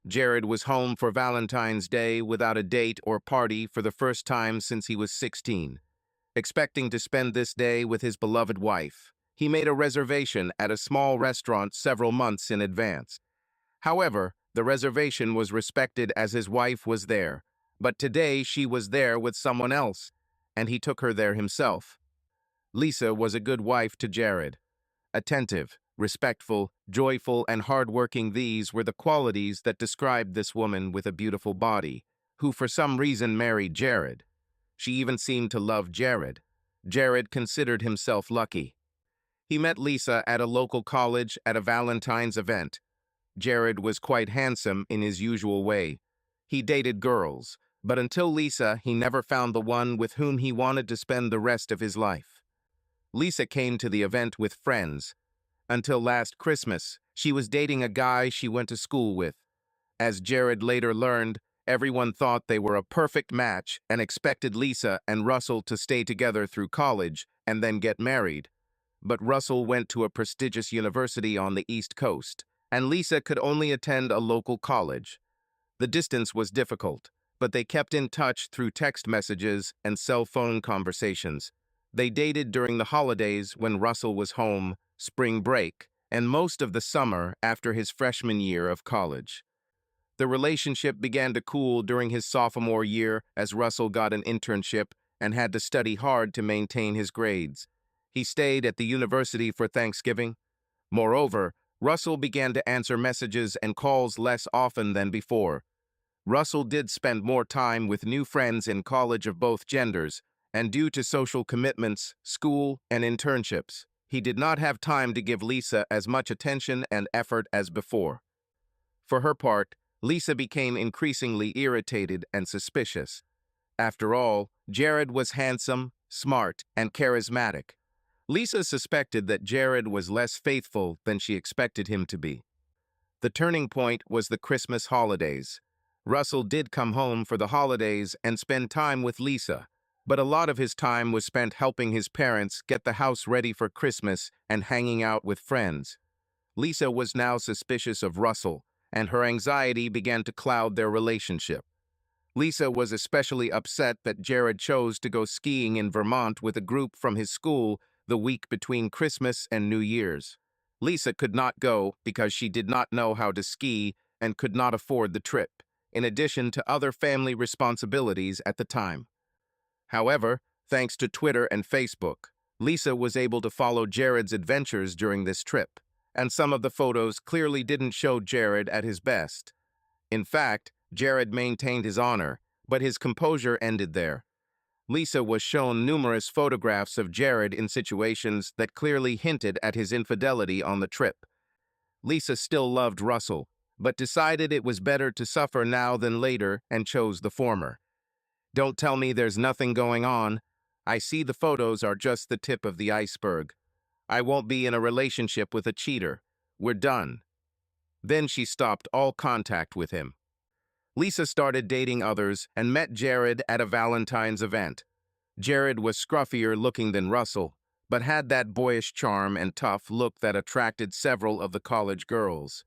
Jared was home for Valentine's Day without a date or party for the first time since he was 16. Expecting to spend this day with his beloved wife, he made a reservation at a small restaurant several months in advance. However, the reservation was respected as his wife was there, but today she was there with someone else, and he took her there himself. Lisa was a good wife to Jared. Attentive, respectful, joyful, and hardworking, these were the qualities that described this woman with a beautiful body, who for some reason married Jared. She even seemed to love Jared. Jared considered himself lucky. He met Lisa at a local college at a Valentine's event. Jared was quite handsome in his usual way. He dated girls, but until Lisa, he never found the one with whom he wanted to spend the rest of his life. Lisa came to the event with friends. Until last Christmas, she was dating a guy she went to school with. As Jared later learned, everyone thought they were a perfect match and expected Lisa and Russell to stay together through college and then get married. But Russell went to a prestigious university on the East Coast, and Lisa could only attend a local college. The distance was difficult, but they kept in touch through text messages and cell phone conversations. They dated during the holidays when Russell was home, spring break, and most of the summer after his freshman year of college. The relationship began to cool during his sophomore year as Russell got an internship and had to study hard to maintain his grades. He stayed at the university for Thanksgiving. Moreover, Russell began to answer messages and calls less often than before. Russell did spend more time with new friends in college of both genders, and due to social commitments, school, and internships, he did not have time to give Lisa as much attention and effort as before. For her part, Lisa became increasingly irritated and suspicious. After all, Jared was handsome, smart, and charismatic. Lisa suspected that Jared was less faithful than she expected him to be. The turning point was the Christmas holidays. Russell did come home for the holidays and spend time with Lisa, but a lot of his time was spent helping his parents get the house ready for Christmas and hanging out with friends. Lisa was now suspicious of Russell, and her anxiety began to cloud their relationship. Lisa was especially upset that Jared chose to go skiing in Vermont with a group from his school the week between Christmas and New Year's. Lisa could not go because she did not know how to ski and could not afford the trip, in addition to other family responsibilities at the time. However, thanks to Twitter and Facebook, Lisa was able to follow Jared's adventures during this trip, and some of the photos clearly didn't show Jared at his best. In fact, Jared maintained his honor, but his composure ended there. Lisa was shown numerous photographs of Jared in situations that clearly hinted at his infidelity on the trip. Lisa still loved Russell, but decided it was better to suffer now than later and chose the former. Don't tell me there's nothing going on. I see the photos are just the tip of the iceberg. I won't be in a relationship with a cheater. We're done. Then she stopped all contact with him. Lisa started dating others and met Jared at a Valentine's event. Jared was scruffier looking than Russell, but had that boyish charm and tough look that attracted several of the college girls.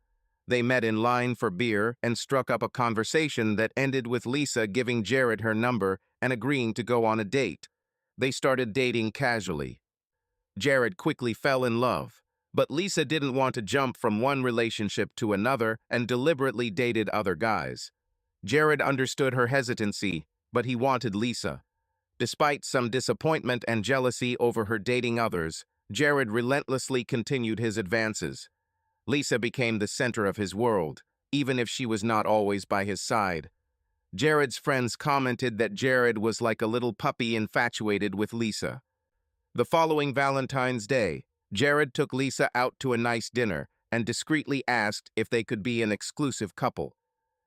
They met in line for beer and struck up a conversation that ended with Lisa giving Jared her number and agreeing to go on a date. They started dating casually. Jared quickly fell in love, but Lisa didn't want to jump from one relationship to another and deliberately dated other guys. Jared understood her hesitancy, but he wanted Lisa. Despite some disappointment and jealousy over her dating others, Jared relentlessly continued his advances. Lisa became the center of his world, even if she was not always by his side. Jared's friends commented that Jared was like a little puppy infatuated with Lisa. The following Valentine's Day, Jared took Lisa out to a nice dinner and discreetly asked if they could be an exclusive couple.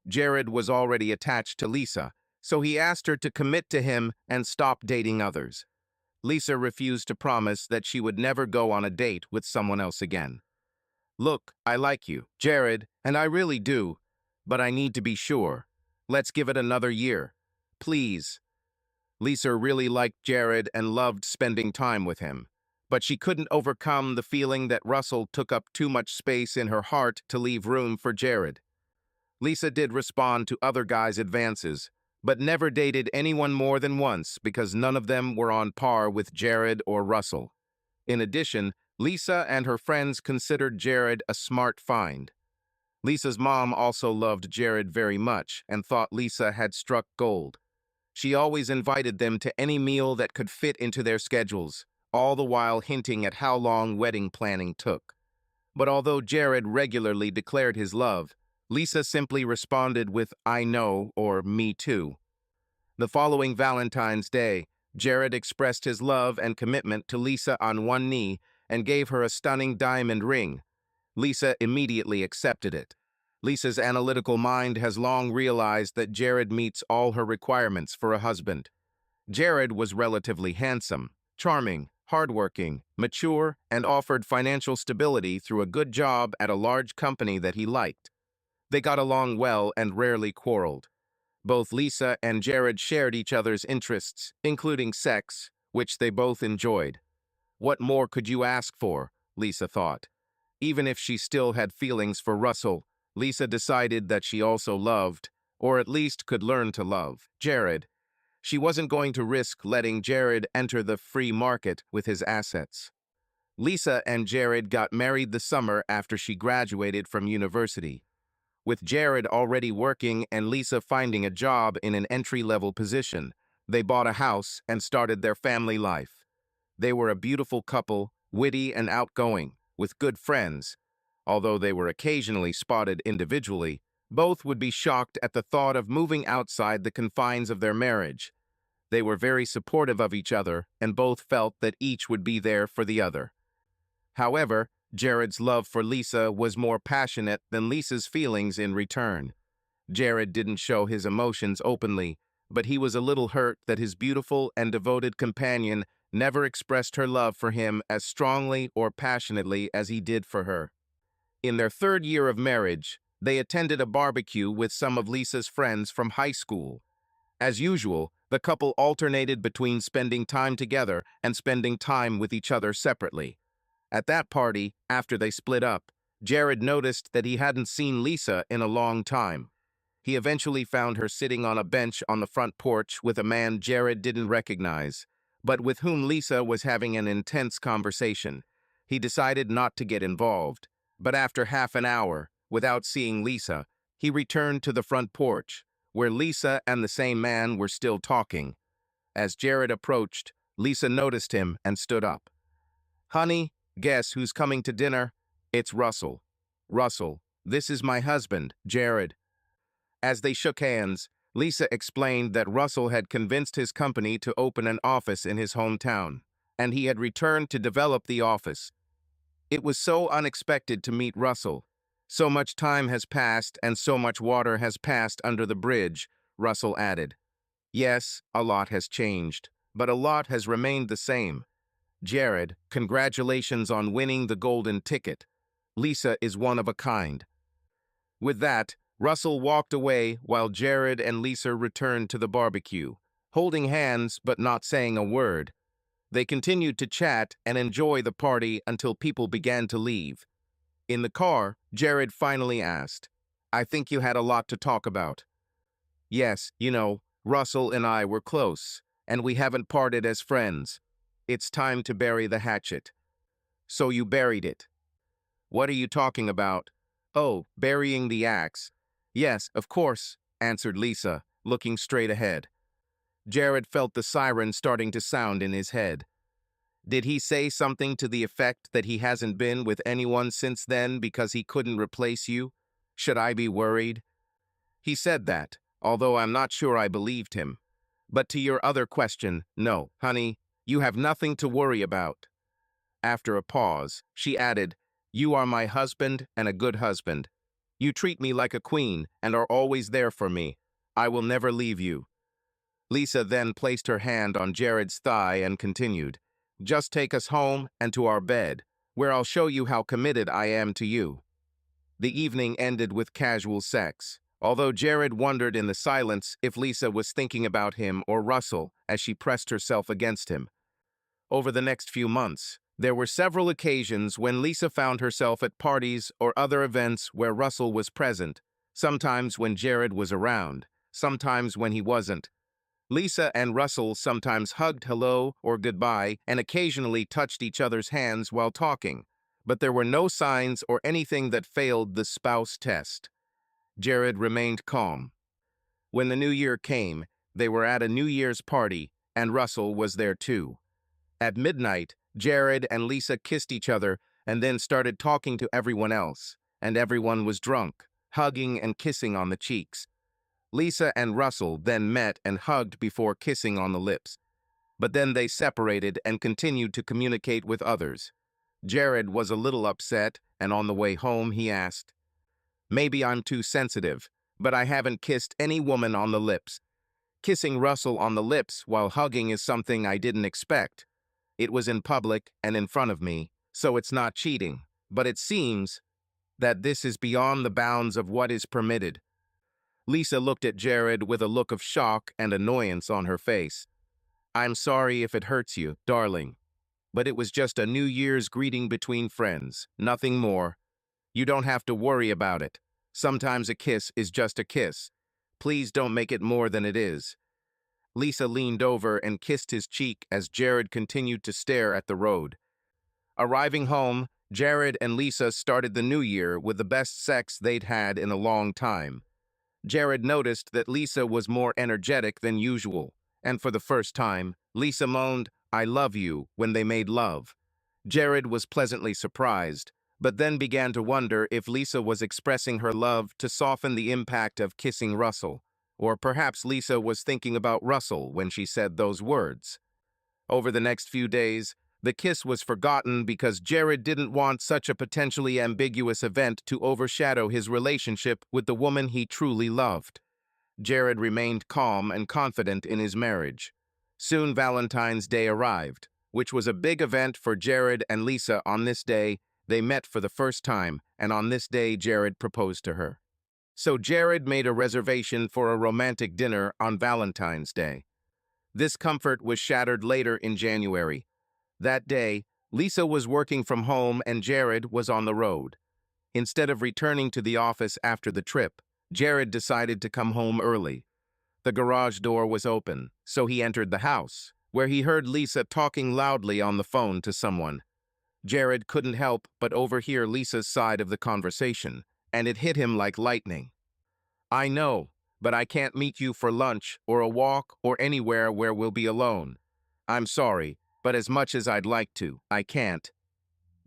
Jared was already attached to Lisa, so he asked her to commit to him and stop dating others. Lisa refused to promise that she would never go on a date with someone else again. Look, I like you, Jared, and I really do, but I need to be sure. Let's give it another year. Please. Lisa really liked Jared and loved spending time with him, but she couldn't overcome the feeling that Russell took up too much space in her heart to leave room for Jared. Lisa did respond to other guys' advances, but never dated anyone more than once because none of them were on par with Jared or Russell. In addition, Lisa and her friends considered Jared a smart find. Lisa's mom also loved Jared very much and thought Lisa had struck gold. She always invited them to any meal that could fit into their schedules, all the while hinting at how long wedding planning took. But although Jared regularly declared his love, Lisa simply responded with "I know" or "me too." The following Valentine's Day, Jared expressed his love and commitment to Lisa on one knee and gave her a stunning diamond ring. Lisa immediately accepted it. Lisa's analytical mind has long realized that Jared meets all her requirements for a husband. Jared was relatively handsome, charming, hardworking, mature, and offered financial stability through a good job at a large company that he liked. They got along well and rarely quarreled. Both Lisa and Jared shared each other's interests, including sex, which they both enjoyed. What more could you ask for, Lisa thought. Even if she still had feelings for Russell, Lisa decided that she also loved, or at least could learn to love, Jared. She wasn't going to risk letting Jared enter the free market with his assets. Lisa and Jared got married the summer after she graduated from university. With Jared already working and Lisa finding a job in an entry-level position, they bought a house and started their family life. They were a beautiful couple, witty and outgoing, with good friends. Although they were occasionally spotted individually, both would be shocked at the thought of moving outside the confines of their marriage. They were very supportive of each other, and both felt that each would be there for the other. However, Jared's love for Lisa was more passionate than Lisa's feelings in return. Jared didn't show his emotions openly, but he was a little hurt that his beautiful and devoted companion never expressed her love for him as strongly or passionately as he did for her. In their third year of marriage, they attended a barbecue with some of Lisa's friends from high school. As usual, the couple alternated between spending time together and spending time with each other separately. At that party, after they split up, Jared noticed that he hadn't seen Lisa in a long time. He eventually found her sitting on a bench on the front porch with a man Jared didn't recognize, but with whom Lisa was having an intense conversation. He decided not to get involved, but after half an hour, without seeing Lisa, he returned to the front porch, where Lisa and the same man were still talking. As Jared approached, Lisa noticed him and stood up. "Honey, guess who's coming to dinner? It's Russell." "Russell, this is my husband, Jared." As they shook hands, Lisa explained that Russell had convinced his company to open an office in his hometown, and he had returned to develop the office. "It was so unexpected to meet Russell. So much time has passed and so much water has passed under the bridge," Russell added. "Yes, a lot has changed, but a lot has remained the same. Jared, congratulations on winning the golden ticket. Lisa is one of a kind." With that, Russell walked away while Jared and Lisa returned to the barbecue, holding hands but not saying a word. They continued to chat and enjoy the party until people began to leave. In the car, Jared finally asked, "I think you had a lot to talk about." "Yes, Russell and I were close, and we haven't parted as friends. It's time to bury the hatchet." "So you buried it?" "What are you talking about?" "Oh, burying the axe." "Yes, of course," answered Lisa, looking straight ahead. Jared felt the siren starting to sound in his head. Did he say something to the effect that he hasn't been with anyone since then because he couldn't replace you? Should I be worried? He said that, although I'm not sure I believed him. But to your other question, no, honey, you have nothing to worry about. After a pause, she added, "You are my husband and a good husband. You treat me like a queen and are always there for me. I will never leave you." Lisa then placed her hand on Jared's thigh and continued, "Just take us home and to our bed, where I'll show you how committed I am to you." The evening ended with casual sex, although Jared wondered in the silence if Lisa was thinking about him or Russell as she pressed herself against him. Over the next few months, there were several occasions when Lisa found herself at parties or other events where Russell was present. Sometimes when Jared was around, sometimes when he wasn't. Lisa and Russell sometimes hugged hello or goodbye and occasionally touched each other's hands while talking, but there were no signs or anything that failed the spouse test. Jared remained calm. When the new year came, they were at a New Year's party, and Russell was there too. At midnight, Jared and Lisa kissed each other and then started talking to everyone else, and everyone was drunk, hugging and kissing on the cheeks. Lisa and Russell then met and hugged before kissing on the lips. But then they separated and continued to communicate with others. Jared was a little upset, and on the way home he asked, "Maybe I'm too sensitive, but I haven't kissed any woman on the lips. Kissing Russell on the lips while hugging is something I didn't expect. It was in public and in front of me, so it's not cheating. But it seems that this is beyond the bounds of what is permitted." Lisa looked at Jared with a look of shock and annoyance on her face. "I'm sorry if it hurts you, darling, but it was just a New Year's greeting between friends, nothing more. You don't have to worry about it. Sometimes a kiss is just a kiss. Please don't make it more than it is." Lisa leaned over and kissed his cheek as Jared continued to stare at the road. Arriving home, Jared and Lisa started the new year with the best sex they'd had in a long time. Jared noticed that Lisa was more energetic than usual, and for the first time, Lisa moaned, "I love you," when they made love. Jared was pleasantly surprised, but then began to wonder if Lisa was expressing her love to soften the impact of kissing Russell, or perhaps Lisa was thinking about Russell when she said those words. Over the next few days, the kiss was forgotten because Jared didn't want such a potentially ambiguous event to overshadow his relationship with the woman he truly loved. Jared remained calm and confident in his marriage. Soon Valentine's Day arrived, which was a big event for Jared and Lisa. On this day, they met for the first time, and on this day Jared proposed to her. So Jared made a reservation for a romantic dinner on Valentine's Day. This comfort was shattered later in January. That day, Lisa was working from home and Jared was on the road. Instead of returning to the office after the trip, Jared decided to come home early. The garage door was open, so he entered the house, where he heard Lisa talking loudly on the phone to someone. Jared couldn't help but overhear Lisa's side of the conversation, and it hit him like lightning. "I know, but I can't meet you for lunch or a walk or anywhere where we'll be alone. I'm sorry, but as much as I'd like to, I can't."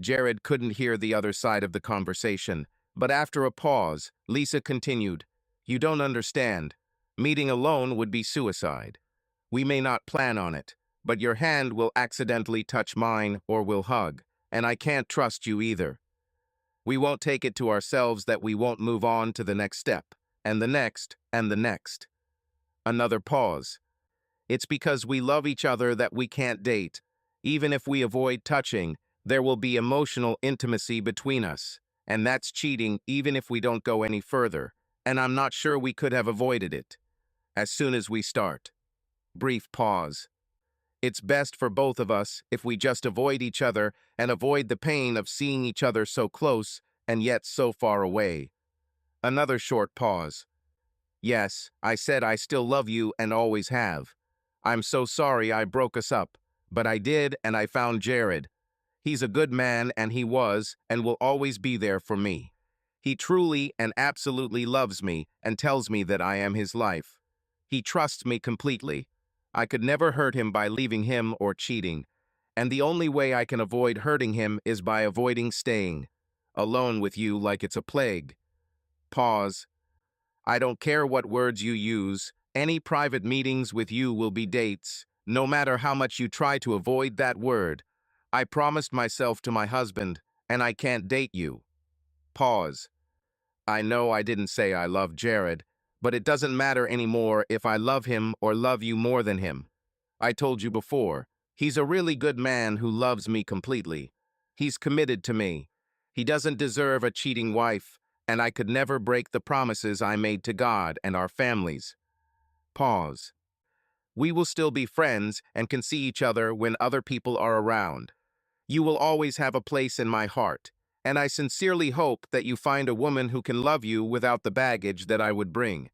Jared couldn't hear the other side of the conversation, but after a pause, Lisa continued, "You don't understand. Meeting alone would be suicide. We may not plan on it, but your hand will accidentally touch mine or we'll hug, and I can't trust you either. We won't take it to ourselves that we won't move on to the next step, and the next, and the next." Another pause. "It's because we love each other that we can't date. Even if we avoid touching, there will be emotional intimacy between us, and that's cheating even if we don't go any further, and I'm not sure we could have avoided it. As soon as we start." Brief pause. "It's best for both of us if we just avoid each other and avoid the pain of seeing each other so close and yet so far away." Another short pause. "Yes, I said I still love you and always have. I'm so sorry I broke us up, but I did, and I found Jared. He's a good man, and he was and will always be there for me. He truly and absolutely loves me and tells me that I am his life. He trusts me completely. I could never hurt him by leaving him or cheating, and the only way I can avoid hurting him is by avoiding staying alone with you like it's a plague." Pause. "I don't care what words you use. Any private meetings with you will be dates, no matter how much you try to avoid that word. I promised myself to my husband, and I can't date you." Pause. "I know I didn't say I love Jared, but it doesn't matter anymore if I love him or love you more than him. I told you before, he's a really good man who loves me completely. He's committed to me. He doesn't deserve a cheating wife, and I could never break the promises I made to God and our families." Pause. "We will still be friends and can see each other when other people are around. You will always have a place in my heart, And I sincerely hope that you find a woman who can love you without the baggage that I would bring.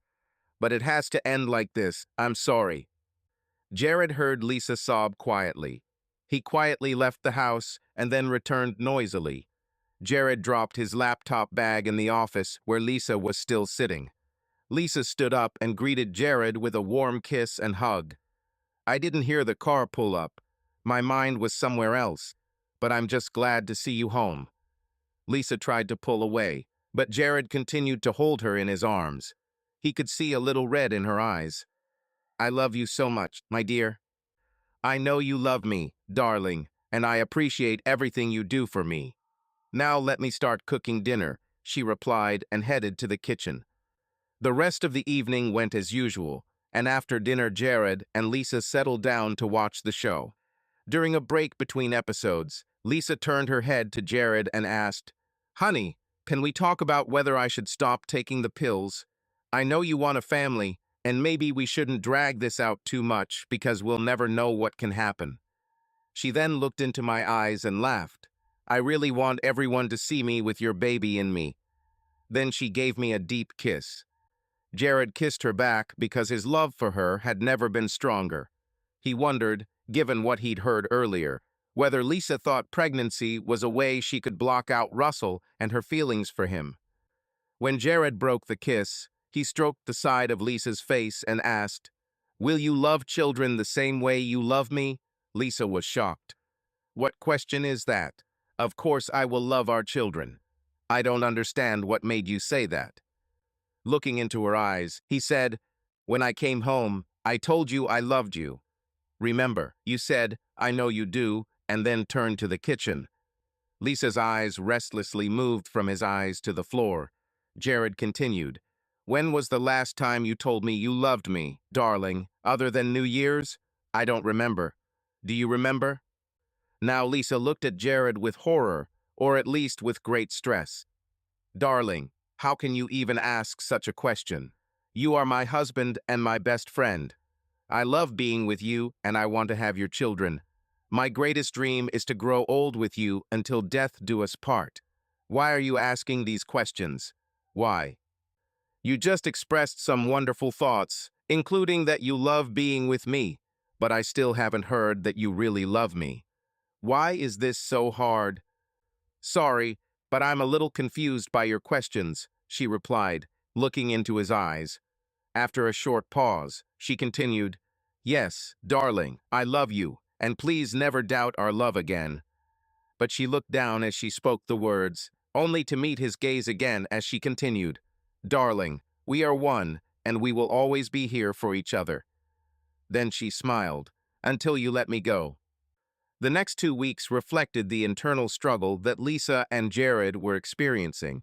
But it has to end like this. I'm sorry. Jared heard Lisa sob quietly. He quietly left the house and then returned noisily. Jared dropped his laptop bag in the office where Lisa was still sitting. Lisa stood up and greeted Jared with a warm kiss and hug. I didn't hear the car pull up. My mind was somewhere else. But I'm just glad to see you home. Lisa tried to pull away, but Jared continued to hold her in his arms. He could see a little red in her eyes. I love you so much, my dear. I know you love me, darling, and I appreciate everything you do for me. Now let me start cooking dinner, she replied and headed to the kitchen. The rest of the evening went as usual, and after dinner Jared and Lisa settled down to watch the show. During a break between episodes, Lisa turned her head to Jared and asked, Honey, can we talk about whether I should stop taking the pills? I know you want a family, and maybe we shouldn't drag this out too much because we'll never know what can happen. She then looked into my eyes and laughed. I really want everyone to see me with your baby in me. Then she gave me a deep kiss. Jared kissed her back because his love for her had never been stronger. He wondered, given what he'd heard earlier, whether Lisa thought pregnancy was a way she could block out Russell and her feelings for him. When Jared broke the kiss, he stroked the side of Lisa's face and asked, Will you love children the same way you love me? Lisa was shocked. What question is that? Of course I will love our children. I don't understand what made you say that. Looking into her eyes, he said, When I came home, I told you I loved you. Remember, you said, I know you do, and then turned to the kitchen. Lisa's eyes restlessly moved from his eyes to the floor. Jared continued, When was the last time you told me you loved me, darling, other than New Year's? I don't remember. Do you remember? Now Lisa looked at Jared with horror, or at least with great stress. Darling, how can you even ask such a question? You are my husband and my best friend. I love being with you and I want to have your children. My greatest dream is to grow old with you until death do us part. Why are you asking these questions? Why? You just expressed some wonderful thoughts, including that you love being with me, but I still haven't heard that you really love me. Why is this so hard? Sorry, but I'm a little confused by your questions, she replied, looking into his eyes. After a short pause, she continued, Yes, darling, I love you, and please never doubt our love again. But she looked down as she spoke the words, only to meet his gaze again as she continued, Darling, we are one, and we will always be here for each other. Then she smiled, Until you let me go. The next 2 weeks reflected the internal struggle that Lisa and Jared were experiencing.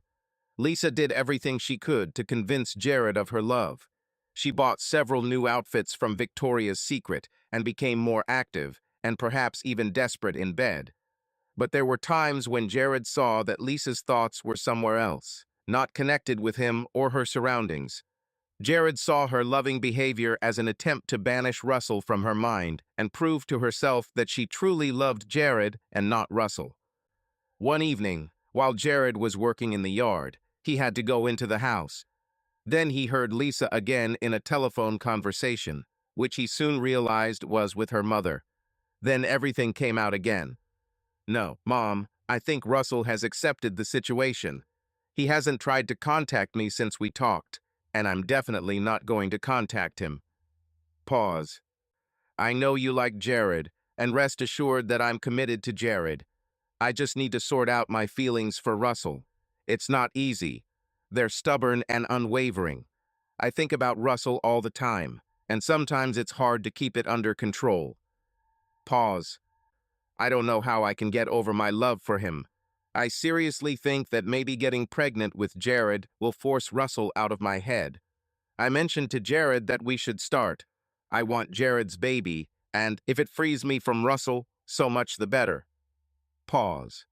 Lisa did everything she could to convince Jared of her love. She bought several new outfits from Victoria's Secret and became more active and perhaps even desperate in bed. But there were times when Jared saw that Lisa's thoughts were somewhere else, not connected with him or her surroundings. Jared saw her loving behavior as an attempt to banish Russell from her mind and prove to herself that she truly loved Jared and not Russell. One evening, while Jared was working in the yard, he had to go into the house. Then he heard Lisa again in a telephone conversation, which he soon realized was with her mother. Then everything came out again. No, Mom, I think Russell has accepted the situation. He hasn't tried to contact me since we talked, and I'm definitely not going to contact him. Pause. I know you like Jared, and rest assured that I'm committed to Jared. I just need to sort out my feelings for Russell. It's not easy. They're stubborn and unwavering. I think about Russell all the time, and sometimes it's hard to keep it under control. Pause. I don't know how I can get over my love for him. I seriously think that maybe getting pregnant with Jared will force Russell out of my head. I mentioned to Jared that we should start. I want Jared's baby, and if it frees me from Russell, so much the better. Pause.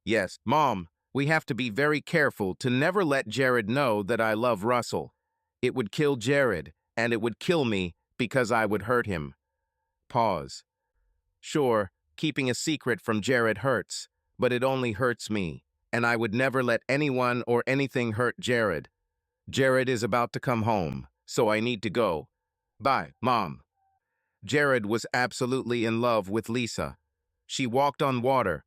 Yes, Mom, we have to be very careful to never let Jared know that I love Russell. It would kill Jared, and it would kill me because I would hurt him. Pause. Sure, keeping a secret from Jared hurts, but it only hurts me. and I would never let anyone or anything hurt Jared. Jared is about to come home, so I need to go. Bye, Mom. Jared was absolutely in love with Lisa. She walked on water,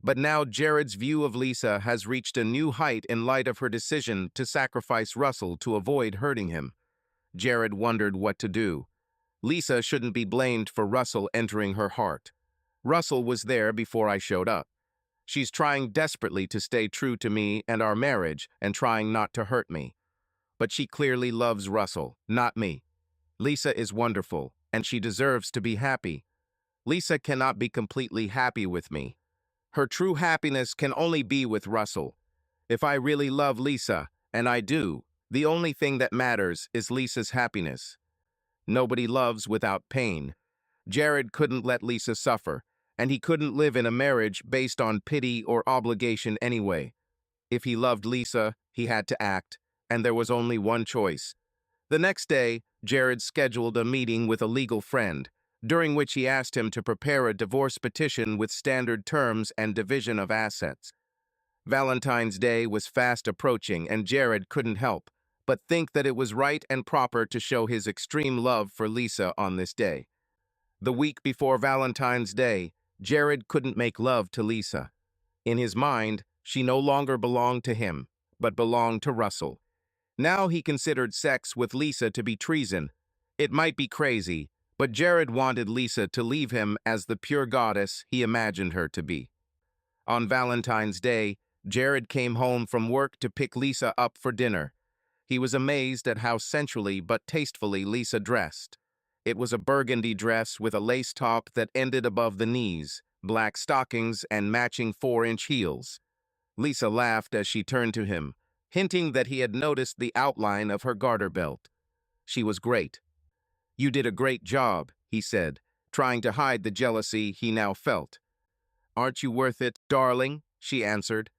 but now Jared's view of Lisa has reached a new height in light of her decision to sacrifice Russell to avoid hurting him. Jared wondered what to do. Lisa shouldn't be blamed for Russell entering her heart. Russell was there before I showed up. She's trying desperately to stay true to me and our marriage and trying not to hurt me. But she clearly loves Russell, not me. Lisa is wonderful, and she deserves to be happy. Lisa cannot be completely happy with me. Her true happiness can only be with Russell. If I really love Lisa, and I do, the only thing that matters is Lisa's happiness. Nobody loves without pain. Jared couldn't let Lisa suffer, and he couldn't live in a marriage based on pity or obligation anyway. If he loved Lisa, he had to act, and there was only one choice. The next day, Jared scheduled a meeting with a legal friend, during which he asked him to prepare a divorce petition with standard terms and division of assets. Valentine's Day was fast approaching, and Jared couldn't help but think that it was right and proper to show his extreme love for Lisa on this day. The week before Valentine's Day, Jared couldn't make love to Lisa. In his mind, she no longer belonged to him, but belonged to Russell. Now he considered sex with Lisa to be treason. It might be crazy, but Jared wanted Lisa to leave him as the pure goddess he imagined her to be. On Valentine's Day, Jared came home from work to pick Lisa up for dinner. He was amazed at how sensually but tastefully Lisa dressed. It was a burgundy dress with a lace top that ended above the knees, black stockings, and matching 4-inch heels. Lisa laughed as she turned to him, hinting that he had noticed the outline of her garter belt. She was great. "You did a great job," he said, trying to hide the jealousy he now felt. "Aren't you worth it, darling?" she answered.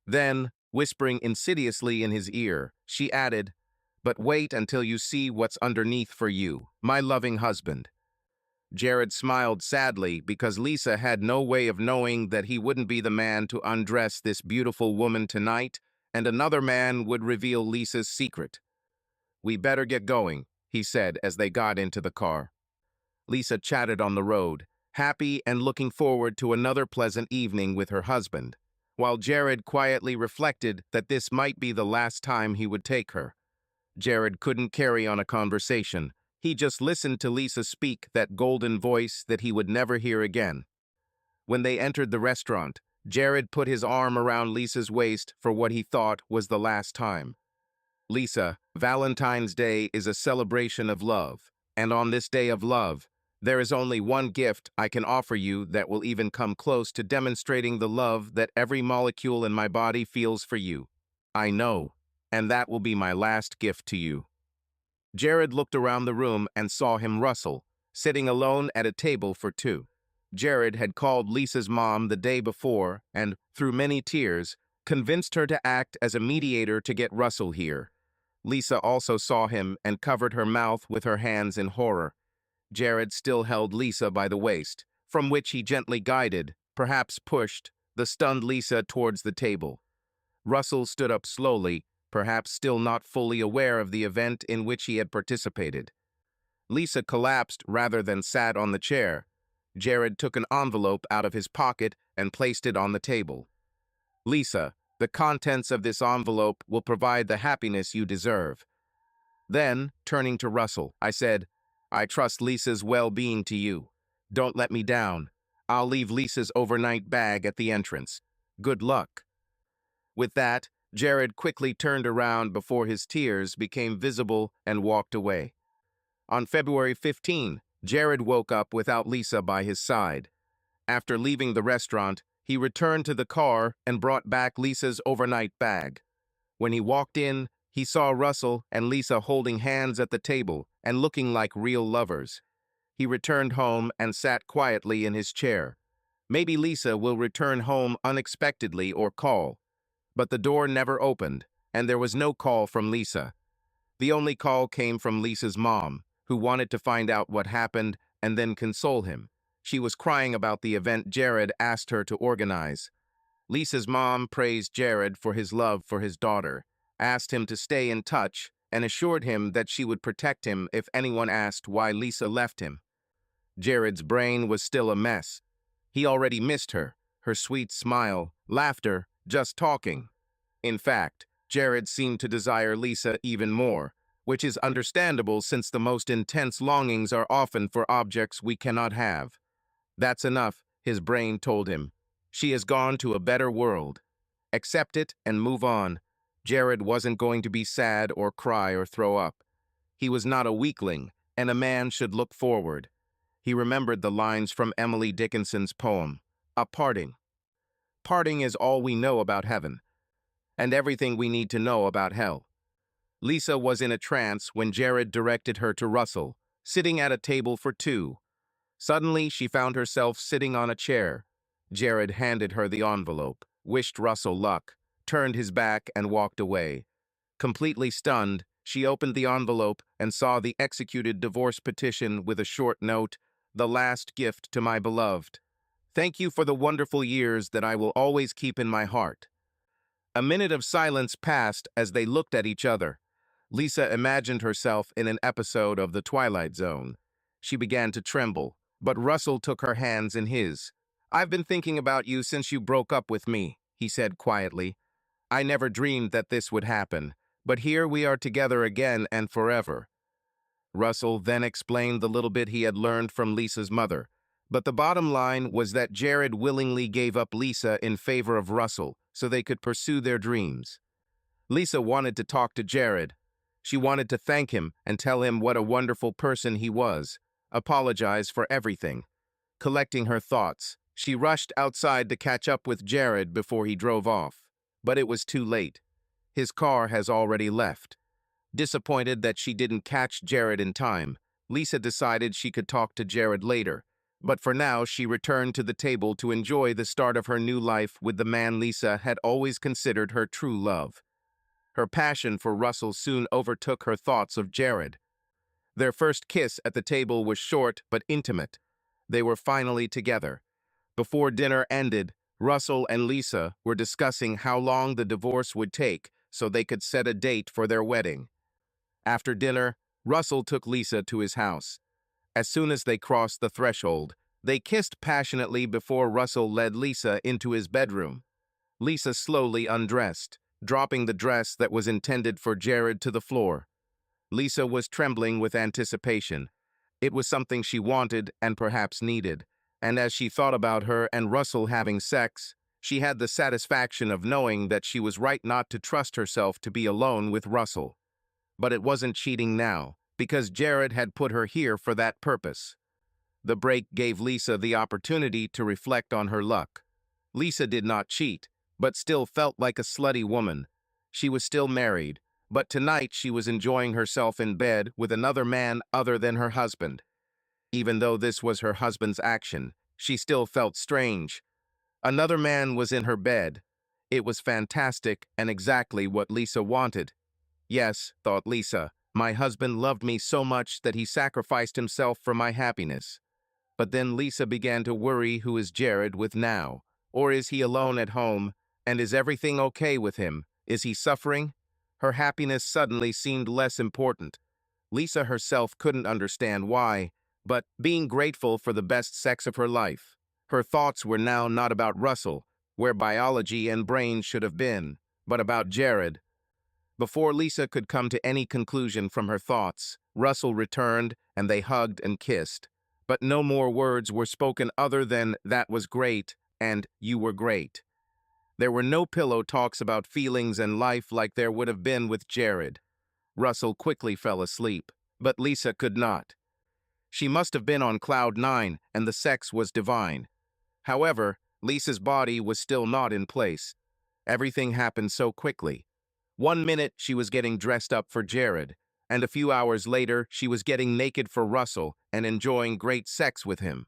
Then, whispering insidiously in his ear, she added, "But wait until you see what's underneath for you, my loving husband." Jared smiled sadly because Lisa had no way of knowing that he wouldn't be the man to undress this beautiful woman tonight, and another man would reveal Lisa's secret. "We better get going," he said as they got into the car. Lisa chatted on the road, happy and looking forward to another pleasant evening with her husband, while Jared quietly reflected that this might be the last time he would take her. Jared couldn't carry on a conversation. He just listened to Lisa speak that golden voice that he would never hear again. When they entered the restaurant, Jared put his arm around Lisa's waist for what he thought was the last time. "Lisa, Valentine's Day is a celebration of love, and on this day of love, there is only one gift I can offer you that will even come close to demonstrating the love that every molecule in my body feels for you. I know, and that will be my last gift to you." Jared looked around the room and saw him Russell, sitting alone at a table for two. Jared had called Lisa's mom the day before and, through many tears, convinced her to act as a mediator to get Russell here. Lisa also saw him and covered her mouth with her hands in horror. Jared still held Lisa by the waist, from which he gently guided, perhaps pushed, the stunned Lisa towards the table. Russell stood up slowly, perhaps still not fully aware of the event in which he had participated. Lisa collapsed rather than sat on the chair. Jared took an envelope out of his pocket and placed it on the table. "Lisa, the contents of this envelope will provide the happiness you deserve." Then, turning to Russell, I said, "I trust Lisa's well-being to you. Don't let me down. I'll leave Lisa's overnight bag at the entrance. Good luck." With that, Jared quickly turned around before his tears became visible and walked away. On February 15, Jared woke up without Lisa by his side. After leaving the restaurant, he returned to the car and brought back Lisa's overnight bag. When he walked in, he saw Russell and Lisa holding hands at the table and looking like real lovers. He returned home and sat quietly in his chair. Maybe Lisa will return home unexpectedly or call. But the door never opened, and there was no call from Lisa. The only call came from Lisa's mom, who wanted to find out what happened and then console him. She was crying about the event Jared asked her to organize. Lisa's mom praised Jared for his love for his daughter, asked him to stay in touch, and assured him that she would protect him if anyone asked why Lisa left him. Jared's brain was still a mess. He already missed her sweet smile, laughter, just talking. In fact, Jared seemed to desire Lisa even more, which is understandable since the most intense longings are often for objects we cannot have. That's enough, his brain told him. She has gone to a better world. Accept it and move on. Jared wasn't going to be sad or cry or throw up. He was not a weakling, and a man should look forward. He remembered the lines from Emily Dickinson's poem, A Parting. Parting is all we know about heaven, and everything we need to know about hell. Lisa was in a trance when Jared directed her to Russell, sitting at a table for two. Suddenly, she found herself sitting on a chair. Jared handed her the envelope, wished Russell luck, turned his back, and walked away. Completely stunned, she opened the envelope and saw the executed divorce petition with a short note, "The last gift to my beloved. Thank you for the wonderful years that I will always keep in my heart." A minute of silence passed as they looked at each other. Lisa imagined herself in an episode of The Twilight Zone. She began to tremble, but Russell took her hands in his. "I've been thinking about you since you broke up with me," he said quietly. "I never dreamed that this would happen, but here we are together again and forever." Russell then explained the little bit he had learned from Lisa's mother. But the bottom line was that Jared willingly gave up Lisa in favor of Russell so they could pursue their dreams. Lisa wanted to talk to Jared. She wanted to thank him and tell him what a wonderful person he was, apologize for everything. Collecting her thoughts, she rushed outside to catch up with Jared before he drove off. But it was too late. His car has already left. Disappointed that she didn't catch Jared in time, Lisa decided she could talk to Jared later. But for now, she returned to the table to enjoy the start of her new life with the man Lisa had always considered her true love. Her passion for Russell soon overtook her thoughts of Jared. Their first kiss at the table was short but intimate. They were finally together. Before dinner ended, Russell and Lisa were discussing how long the divorce would take so they could set a date for their wedding. After dinner, Russell took Lisa to his house. As soon as they crossed the threshold, they kissed passionately before Russell led Lisa into his bedroom. Lisa slowly undressed, dropping the dress that was intended for Jared to the floor. Lisa was trembling with anticipation. It was something she wanted and perhaps needed, and as she thought about her and Russell having sex, she had the satisfaction of knowing that she was right not to trust herself to be alone with Russell. But it wasn't cheating now, because Jared had put her here for that purpose. The break gave Lisa the opportunity to reflect on her luck. Lisa did not cheat, but still felt like a slutty woman. She was still married, but tonight she was enjoying herself in bed with another man other than her husband. Even though this was her husband's action, she still felt strange. Another man was in her bed. It was fantastic and exactly what Lisa wanted. Yes, thought Lisa, my husband loved me so much that he sacrificed himself for my happiness. But then Lisa began to worry, who is Jared with now? Or is he alone at home? And is everything okay with him? Is he suffering? Her happiness suddenly seemed less important. Lisa herself couldn't understand why, but being grateful for the best sex of her life. Her thoughts were now not about Russell, where biology and brain should have been, but about Jared. Before Lisa could come to any conclusion from her thoughts, Russell returned and they hugged and kissed. But no more words were spoken other than "that was great" and "you were great." There were no pillow talks about feelings and life like there would have been with Jared. Russell quickly fell asleep, but Lisa could not. She must have been on cloud nine, and the sex was divine. However, Lisa's body was still not in place. Everything happened so quickly. 1 minute she was getting dressed up for Jared, and a few hours later she was getting naked for Russell and enjoying great sex with him.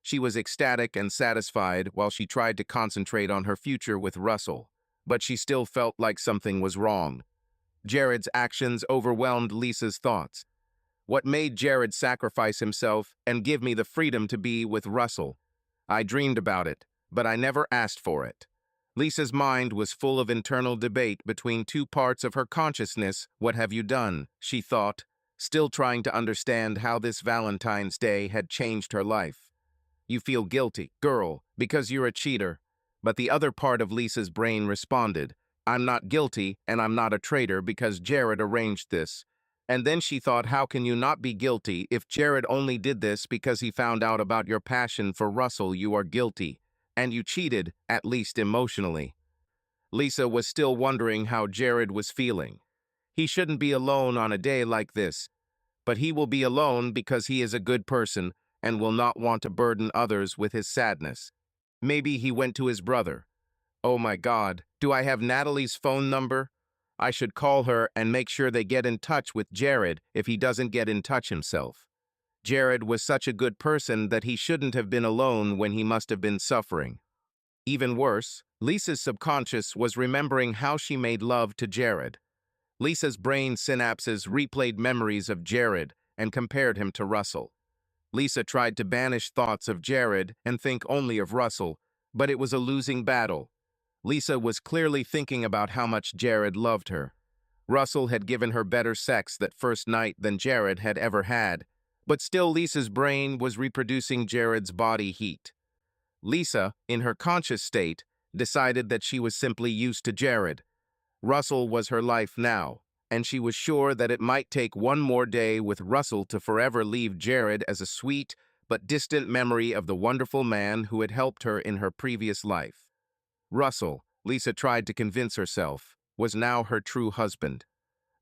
She was ecstatic and satisfied while she tried to concentrate on her future with Russell, but she still felt like something was wrong. Jared's actions overwhelmed Lisa's thoughts. What made Jared sacrifice himself and give me the freedom to be with Russell? I dreamed about it, but I never asked for it. Lisa's mind was full of internal debate between two parts of her consciousness. What have you done? She thought, still trying to understand how this Valentine's Day had changed her life. You feel guilty, girl, because you're a cheater. But the other part of Lisa's brain responded, I'm not guilty and I'm not a traitor because Jared arranged this. And then she thought, how can you not be guilty if Jared only did this because he found out about your passion for Russell? You are guilty. And you cheated, at least emotionally. Lisa was still wondering how Jared was feeling. He shouldn't be alone on a day like this, but he will be alone because he is a good person and will not want to burden others with his sadness. Maybe he went to his brother. Oh my God, do I have Natalie's phone number? I should call her and make sure they get in touch with Jared if he doesn't get in touch himself. Jared was such a good person that he shouldn't have been alone when he must have been suffering. Even worse, Lisa's subconscious was remembering how she made love to Jared. Lisa's brain synapses replayed memories of Jared and compared him to Russell. Lisa tried to banish thoughts of Jared and think only of Russell, but it was a losing battle. Lisa was clearly thinking about how much Jared loved her. Russell had given her better sex that first night than Jared had ever had, but still Lisa's brain was reproducing Jared's body heat. Lisa, in her conscious state, decided that she was simply used to Jared. Russell was her life now, and she was sure that it might take one more day with Russell to forever leave Jared as a sweet but distant memory of the wonderful man who had helped her in her previous life. Russell, Lisa tried to convince herself, was now her true husband.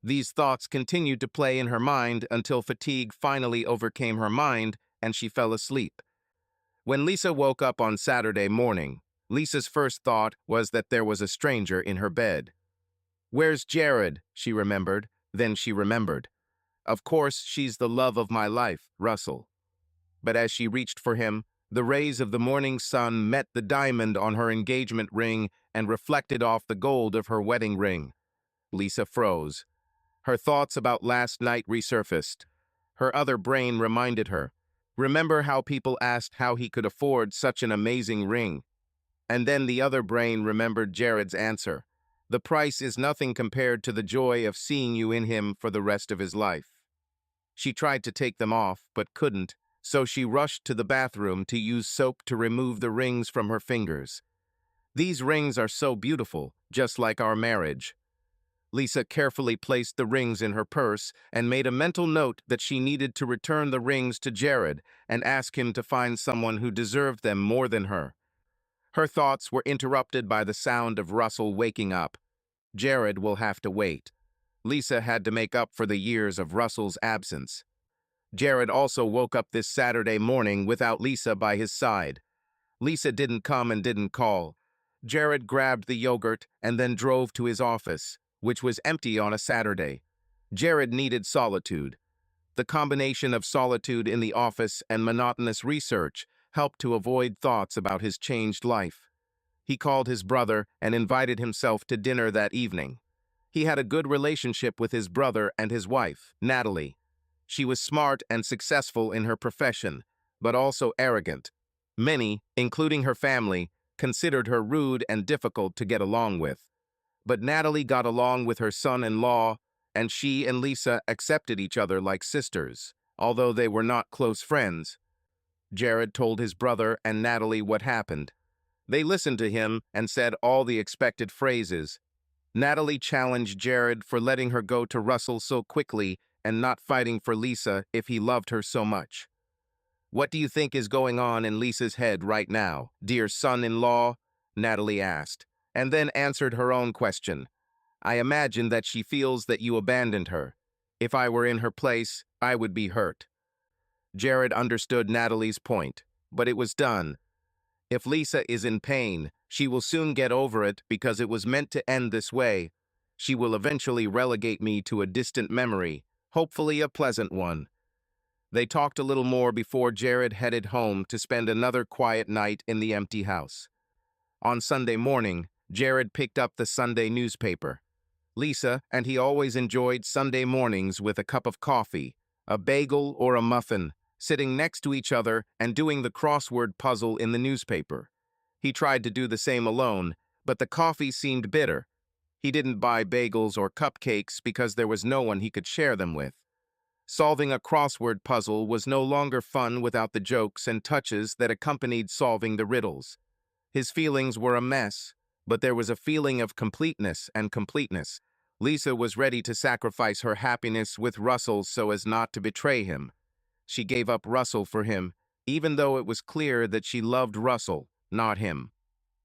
These thoughts continued to play in her mind until fatigue finally overcame her mind and she fell asleep. When Lisa woke up on Saturday morning, Lisa's first thought was that there was a stranger in her bed. Where's Jared? She remembered. Then she remembered. Of course, she's the love of my life, Russell. But as she reached for him, the rays of the morning sun met the diamond on her engagement ring and reflected off the gold of her wedding ring. Lisa froze. Her thoughts about last night resurfaced. Her other brain reminded her. Remember how people asked how he could afford such an amazing ring? And then the other brain remembered Jared's answer. The price is nothing compared to the joy of seeing you in him for the rest of his life. She tried to take them off, but couldn't, so she rushed to the bathroom to use soap to remove the rings from her fingers. These rings are so beautiful, just like our marriage. Lisa carefully placed the rings in her purse and made a mental note that she needed to return the rings to Jared and ask him to find someone who deserved them more than her. Her thoughts were interrupted by the sound of Russell waking up. Jared will have to wait. Lisa had to make up for the years of Russell's absence. Jared also woke up this Saturday morning without Lisa by his side. Lisa didn't come and didn't call. Jared grabbed the yogurt and then drove to his office, which was empty on a Saturday. Jared needed solitude. The combination of solitude in the office and monotonous research helped to avoid thoughts about his changed life. He called his brother and invited himself to dinner that evening. He had a good relationship with his brother and his wife, Natalie. She was smart and successful in her profession, but also arrogant. Many, including her family, considered her rude and difficult to get along with. But Natalie got along with her son-in-law, and she and Lisa accepted each other like sisters, although they were not close friends. Jared told his brother and Natalie what happened. They listened to him and said all the expected phrases. Natalie challenged Jared for letting her go to Russell so quickly and not fighting for Lisa if he loved her so much. What do you think is going on in Lisa's head right now, dear son-in-law? Natalie asked, and then answered her own question. I imagine that she feels that you abandoned her. If I were in her place, I would be hurt. Jared understood Natalie's point, but it was done. If Lisa is in pain, she will soon get over it because it was meant to end this way. She will eventually relegate me to a distant memory, hopefully a pleasant one. They talked a little more before Jared headed home to spend another quiet night in the empty house. On Sunday morning, Jared picked up the Sunday newspaper. Lisa and he always enjoyed Sunday mornings with a cup of coffee, a bagel or a muffin, sitting next to each other and doing the crossword puzzle in the newspaper. He tried to do the same alone, but the coffee seemed bitter. He didn't buy bagels or cupcakes because there was no one he could share them with. Solving a crossword puzzle was no longer fun without the jokes and touches that accompanied solving the riddles. His feelings were a mess, but there was a feeling of completeness and completeness. Lisa was ready to sacrifice her happiness with Russell so as not to betray him. She gave up Russell for him, even though it was clear that she loved Russell, not him.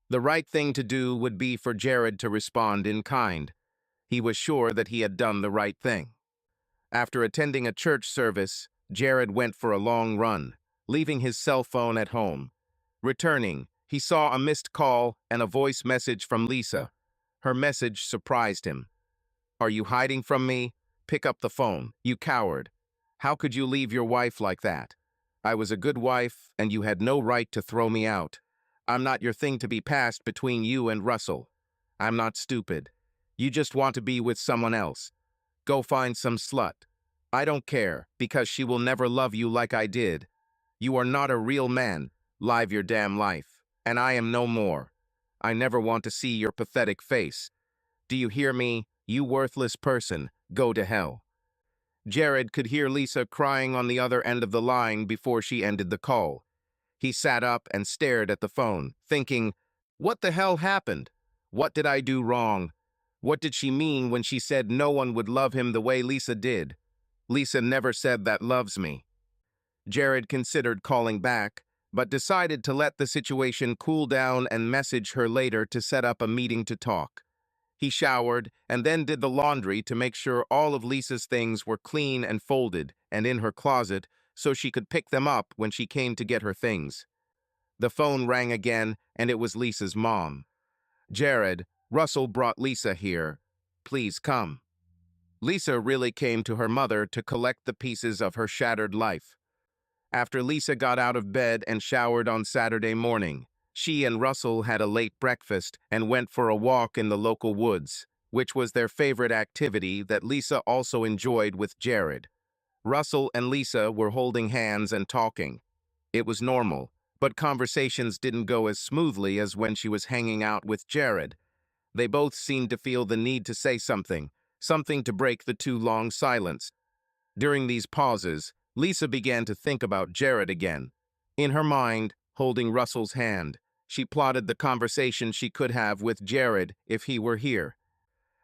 The right thing to do would be for Jared to respond in kind. He was sure that he had done the right thing. After attending a church service, Jared went for a long run, leaving his cell phone at home. Returning, he saw a missed call and a voice message from Lisa. Her message surprised him. "Are you hiding from me? Pick up the phone, you coward. How could you leave your wife like that? I was a good wife, and you had no right to throw me out. I'm not your thing to be passed between you and Russell. I'm not stupid. You just want to be with someone else. Go find some slut. I don't care, because she will never love you like I did. You are not a real man. Live your damn life. And I am no more. I never want to see your pathetic face. Do you hear me, you worthless person? Go to hell." Jared could hear Lisa crying on the other end of the line before she ended the call. He sat up and stared at the phone, thinking, what the hell happened? What did I do wrong? What did she mean when she said no one would love him the way Lisa did? Lisa never said that loves me. Jared considered calling back, but decided to let the situation cool down and message her later to set up a meeting to talk. He showered and then did the laundry to make sure all of Lisa's things were clean and folded and in her closet so she could pick them up when she came to get her things. The phone rang again, and it was Lisa's mom. "Jared, Russell brought Lisa here. Please come." Lisa really came to her mother to collect the pieces of her shattered life. After Lisa got out of bed and showered on Saturday morning, she and Russell had a late breakfast and went for a walk in the local woods, which was their favorite activity that Lisa also enjoyed with Jared. Russell and Lisa were holding hands and talking. It was normal, but conversations didn't go as smoothly as when she was hanging out with Jared. They both seemed to feel the need to say something to break the too long silence. During these pauses, Lisa began to think about Jared again. In her mind, holding Russell's hand, she plotted the conversation she could have with Jared if he were here.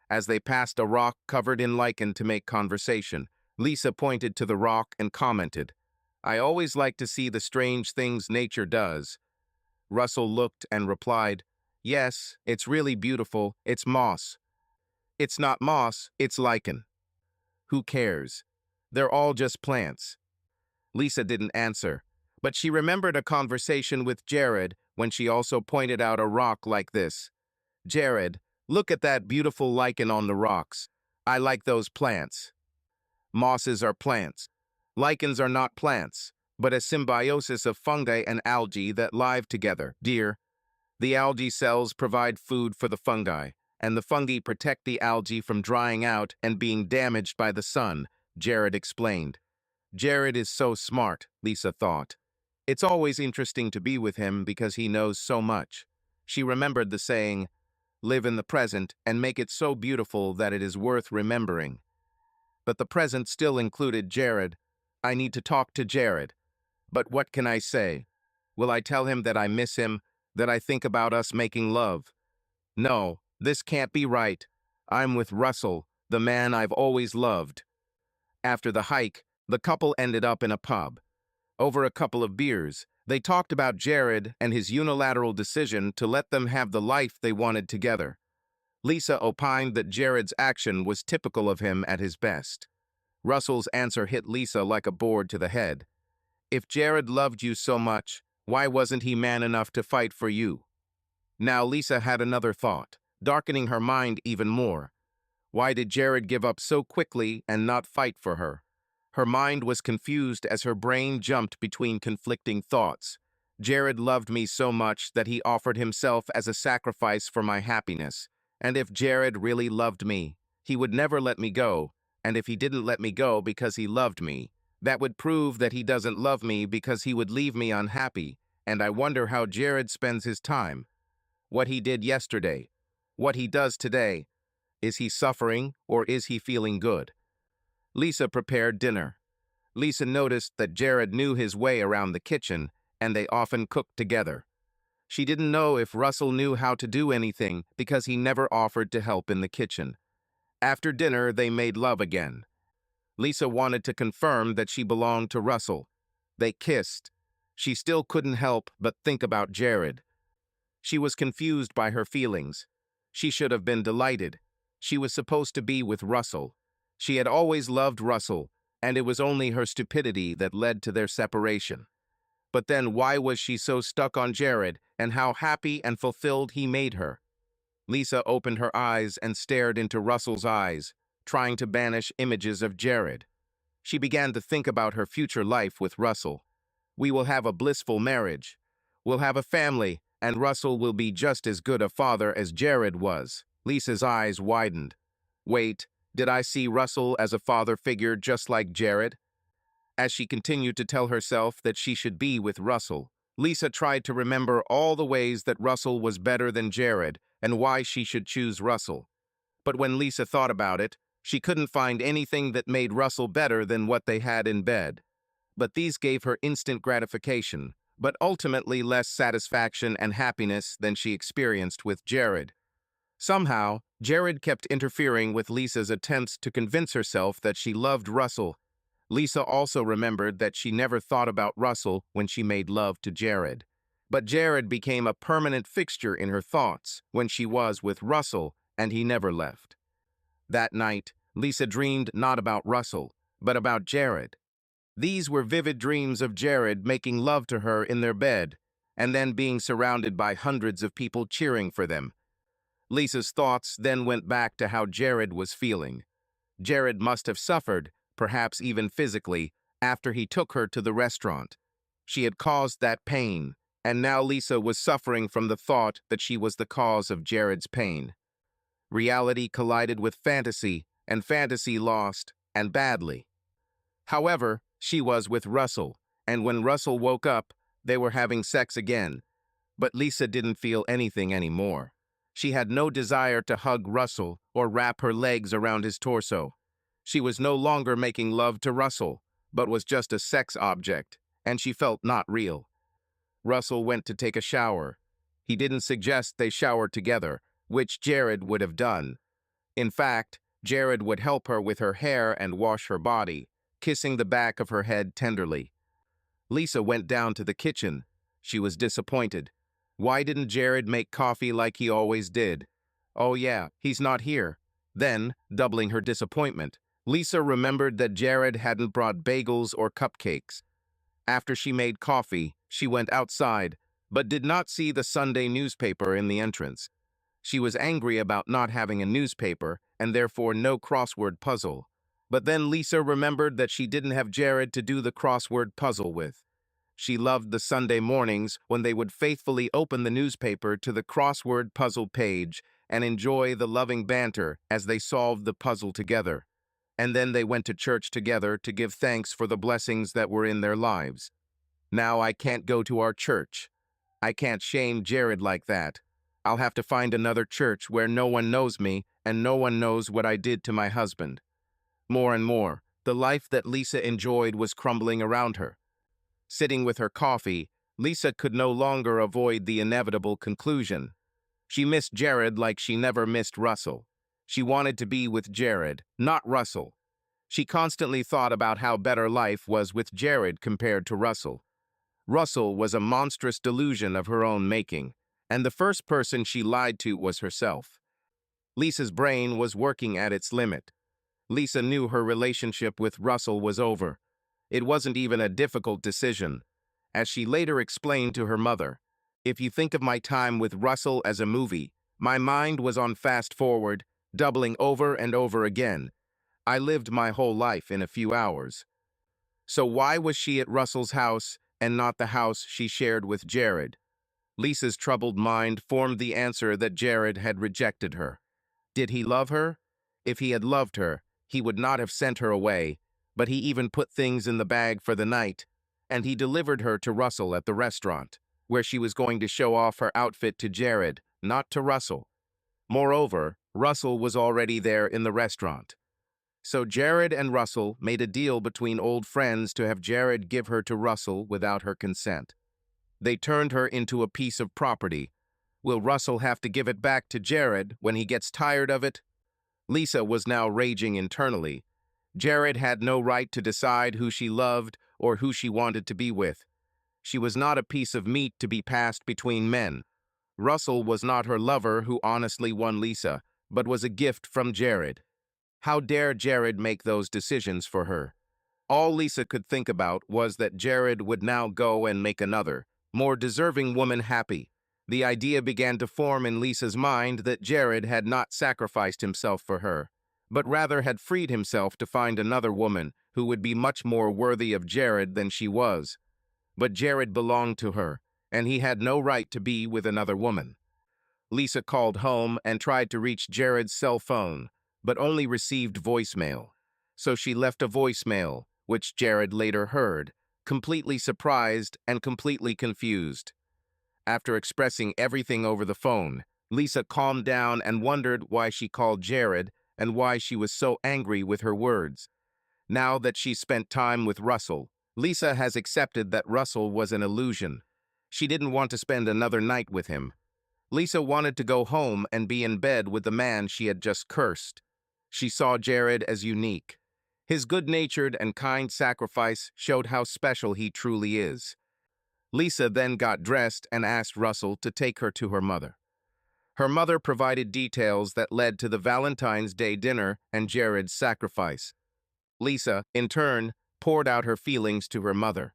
As they passed a rock covered in lichen to make conversation, Lisa pointed to the rock and commented, "I always like to see the strange things nature does." Russell looked and replied, "Yes, it's really beautiful. It's moss." "It's not moss, it's lichen." "Who cares? They're all just plants." Lisa didn't answer, but she remembered a conversation with Jared when she also pointed out a rock like this. "Jared, look at that beautiful lichen on the rocks. I like those plants." Mosses are plants. Lichens are not plants, but a symbiosis of fungi and algae that live together, dear. The algae cells provide food for the fungi, and the fungi protect the algae from drying out and being damaged by the sun, Jared explained. Jared is so smart, Lisa thought. It's always interesting to be with him because he knows so much. She remembered the saying, "Live in the present and make it so beautiful that it is worth remembering." But the present still included Jared. I need to talk to Jared. But what can I say? Will I tell him that I miss him, that I think about us making love? No, this can't be right. I'm with Russell, the man I've always loved. After the hike, the couple ended up in a pub. Over a couple of beers, they talked about Jared and his unilateral decision to let them have the life they wanted together. Lisa opined that Jared's action was typical of him at his best. Russell's answer hit Lisa like a board to the head. If Jared loved you so much, why wasn't he man enough to fight for you? Now Lisa had another thought, darkening her mind even more. Why did Jared give up so quickly and not fight for her? Her mind was confused as her brain jumped between conflicting thoughts. Jared loved me so much that he offered himself as a sacrifice for my happiness. And if Jared really loved me, he would never let me go. And if he didn't let me go because he loved me, that would prove that he doesn't love me because he would leave me unhappy. And I wonder how Jared spends his time. what he did yesterday, what he does today. Is he suffering or is he feeling good? Lisa prepared dinner. Lisa noticed that Jared knew his way around the kitchen, and they often cooked together. She didn't know if Russell knew how to do anything because he never offered to help in the kitchen. After dinner, they made love again. Lisa wanted to confirm that she belonged to Russell. They kissed. She still couldn't help but think about Jared. She was confused by her feelings. She should have been delighted. She was supposed to be with Russell. She had always loved Russell, and it was only her stupidity that led to their separation. But then why was she so stuck on Jared and how happy and fulfilled he made her? Lisa opened her eyes and stared into Russell's eyes, trying to banish images of Jared. She began to think about her future life with Russell. We will have a blissful marriage. We'll have a family, and Russell will be just as good a father as Jared was. Lisa's eyes widened. Wait, did I see Russell as a father figure just like Jared? As she continued to tell herself that she should be with Russell, Lisa tried to remember all the ways that Russell was better than Jared and why she should choose Russell. But when Lisa thought about it, she couldn't find anything that made Russell better than what they had in bed. But these gave her instant gratification, but ultimately less satisfaction and happiness than she experienced with Jared. Somehow, Jared kept interfering with Lisa's attempts to convince herself that she loved Russell. Lisa also remembered that she never thought about Russell when she made love to Jared. But Jared became a permanent fixture in her thoughts when she was with Russell, and he never left. That night, Lisa dreamed not about Russell, but about Jared. These were vivid dreams of Jared making love to her in their bed, and then being surrounded by hundreds of people cheering for them. Lisa's thoughts then went back to how Jared was feeling. Jared must have suffered, perhaps even physically, after he took her to the restaurant. She had caused that pain, and now Lisa was suffering from the thought that she was the cause of Jared's pain. Reality collided with fantasy, and fantasy lost, and badly. However, she was with Russell, and when Russell woke up, they were having sex again. But Lisa didn't feel anything anymore. She had no desire to hug Russell or wrap her legs around his torso. She was no longer making love to Russell, but was just a sex object, and she felt not real. Russell went to take a shower. He didn't suggest they shower together, which Jared would have done. In fact, Jared would help her with her hair and wash her body, kissing the back of her head tenderly. Lisa went down to the kitchen. She was disappointed. Why didn't Jared make coffee like he always did? Oh yeah, he's not here. Then, doubling her disappointment, Lisa remembered that Jared hadn't brought bagels or cupcakes. After she made coffee, she went outside, but did not see the Sunday newspaper in the entrance. She was angry about not having a newspaper and therefore no crossword puzzle. But then Lisa remembered that she didn't have Jared to do the crossword puzzle with. She loved the Sunday mornings when they would faithfully open the newspaper to the crossword puzzle page and enjoy the loving banter as they solved the puzzle together. And then they went to church together to give thanks for the blessings that were in their lives. Now I can't go to our church. I can't shame Jared like that. I'll have to find another church where no one knows me and no one knows what I did to my husband. More and more, the life that Lisa enjoyed was crumbling around her. Sitting with her coffee, Lisa could no longer avoid the inevitable conclusion. She missed Jared like she never missed Russell. She wanted to be with Jared, not Russell. She constantly thought about how better life was with Jared compared to Russell. Russell was a monstrous delusion of her own making, and the first person she lied to was herself. Lisa's brain was working at its limit. Lisa knew her relationship with Russell was over. It wasn't even a difficult decision. As she later explained to her mother, "If you think of my time with Russell as a movie, my mind was on fast forward, doubling over and over again. I lived my whole life in a few hours." So why was she at Russell's house and not the house she shared with Jared? Lisa's troubled mind formed the answer that Jared had rejected her. Did he love her? If he had loved her, he would not have sent her away, but he even put things in the bag for the night, and he delivered her to Russell at the restaurant, where she was going to show off her outfit to Jared, not to Russell. Moreover, Russell was already there in the restaurant. So Jared and Russell made a deal between old friends to have Jared give her to Russell without her consent. They turned her into a piece of property. Will Russell have to give it back to Jared when he gets tired of it? Lisa was now raging internally. Jared had no right to decide who she loved or who she wanted to be with. She was not a piece of meat to be passed between men. Russell was not her lover who honestly won Lisa, but was a gift from Jared. How dare Jared make those decisions for her? All Lisa could think about was that Jared would now go and make another, more deserving woman happy. The idea began to form in Lisa's mind that Jared had not sacrificed himself for her, but rather had freed himself to find another woman who would be much more worthy of Jared than she was. But Jared belonged to her, and he had no right to be with another woman. Lisa called home and tried to reach Jared's cell phone, but only received voicemail. So she left a voicemail, which Jared later heard, completely surprised and completely confused. After expressing everything over the phone, Lisa calmed down and wondered why she called Jared and why she was so angry with her words. Now that she spent time with Russell, Lisa has accepted that Russell was an illusion. She didn't want to spend another night with him. Lisa wanted to go home and be in bed with the man she had just cursed. She saw Jared as unique. His good-natured and kind sacrifice showed how special he truly is. Lisa then got dressed and asked Russell to take her to her mother. Her mother provided details that led to the Valentine's Day dinner and Jared's sacrifice. Lisa, in turn, poured out her feelings to her mother.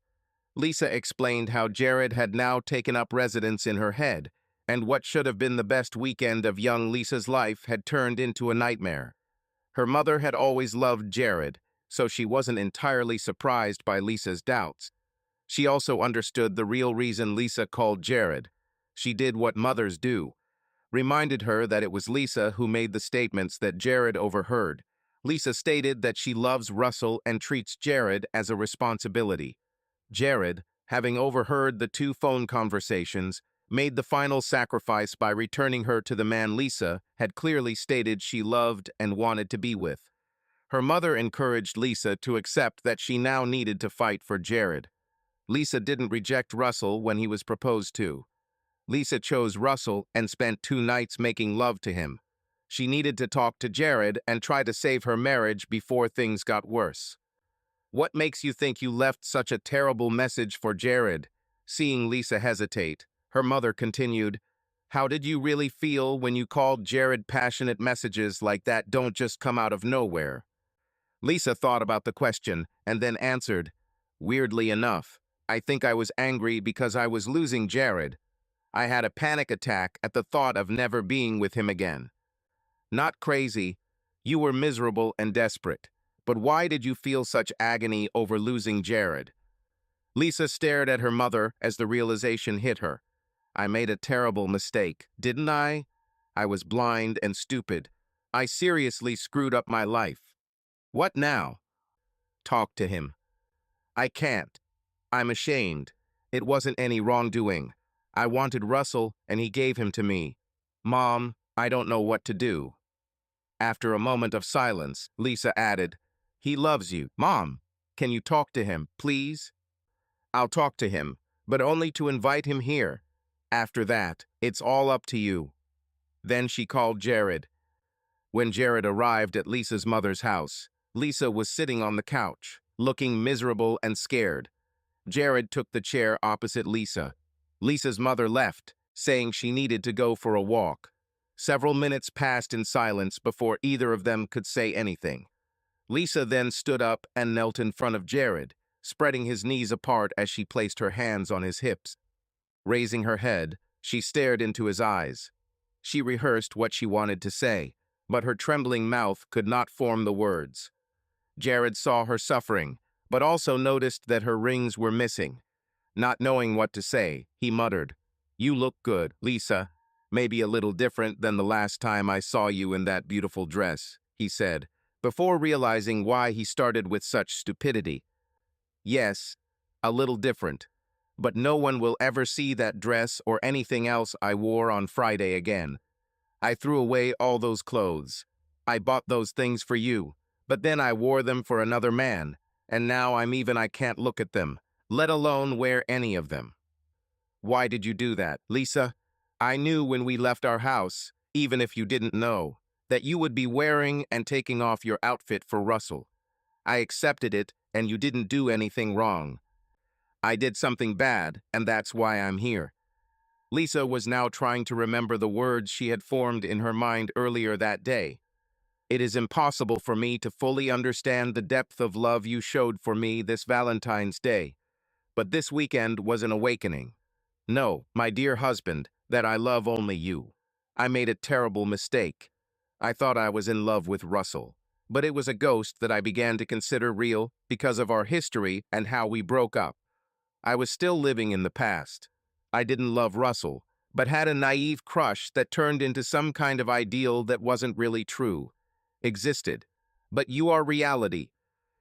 Lisa explained how Jared had now taken up residence in her head, and what should have been the best weekend of young Lisa's life had turned into a nightmare. Her mother had always loved Jared, so she wasn't entirely surprised by Lisa's doubts. She also understood the real reason Lisa called Jared. She did what mothers do, reminded her that it was Lisa who made the statements that Jared overheard. Lisa stated that she loves Russell and treats Jared as a responsibility. Jared, having overheard the two phone conversations, made the final sacrifice by returning her to the man Lisa had clearly stated she loved and wanted to be with. Her mother encouraged Lisa to accept that she now needed to fight for Jared. Lisa didn't reject Russell when he was proposed to. Lisa chose Russell and spent 2 nights making love to him. She needed to talk to Jared and try to save her marriage before things got worse. What makes you think you left such a terrible message for Jared? Seeing Lisa hesitate, her mother continued, "How did you really feel when you called Jared? Passionate messages like that don't just come out of nowhere." Lisa thought about the question and then answered, "Weirdly enough, I think I was angry because I was losing Jared. I had a panic attack at the thought of never being with him again." "Not crazy. You were miserable and desperate. But why did you feel such agony over losing Jared?" Lisa stared at her mother as the realization hit her. "I made a terrible mistake, didn't I? I was blind and stupid. I seriously screwed up my life. What now?" "Talk to him." "I can't. I'm ashamed. It wasn't any wrongdoing. I wanted Russell, and he gave him to me. Mom, I don't know what to do." After a moment of silence, Lisa added, "He loves you. Mom, can you talk to him, please?" "I'll talk to him, but only to invite him here. After that, it's all up to you." Then she called Jared. When Jared arrived at Lisa's mother's house, Lisa was sitting on the couch, looking miserable and scared. Jared took the chair opposite Lisa. Lisa's mother left, saying she needed to go for a walk. Several minutes passed in silence before either of them could say anything. Lisa then stood up and knelt in front of Jared, spreading his knees apart as she placed her hands on his hips. Raising her head, she stared into his eyes. She rehearsed what she wanted to say, but her trembling mouth could not form the words. Jared saw her suffering, but also noticed that her rings were missing. Not knowing what to say, he muttered, "You look good, Lisa. Maybe a little different than the last time I saw you in that beautiful dress," he said, before realizing why he started with such stupidity. "Yes, a little different. but no one will ever see that dress or anything else I wore on Friday again. I threw away all those clothes. I bought those things for you, but then I wore them for another man, and now I can't look at them, let alone wear any of them. Why did you do that, Lisa? I knew when we left our house, even if you didn't know, that you would be wearing and taking off your outfit for Russell. I accepted it, and you didn't do anything wrong. I did something bad, and that's why I'm here. Lisa was now trying to remember the words she had formed in her mind earlier that day. It is impossible for me to fully understand the depth of love you showed for me this Valentine's Day, but this weekend was an awakening. No, my dear husband, that I love only you. I made a terrible mistake. I thought I was in love with Russell, but it was a ghost that I began to consider real because of our history and how we broke up. I was still living in the past. I didn't love Russell, but had a naive crush that turned into some kind of ideal that wasn't really true. Existed. But you are reality.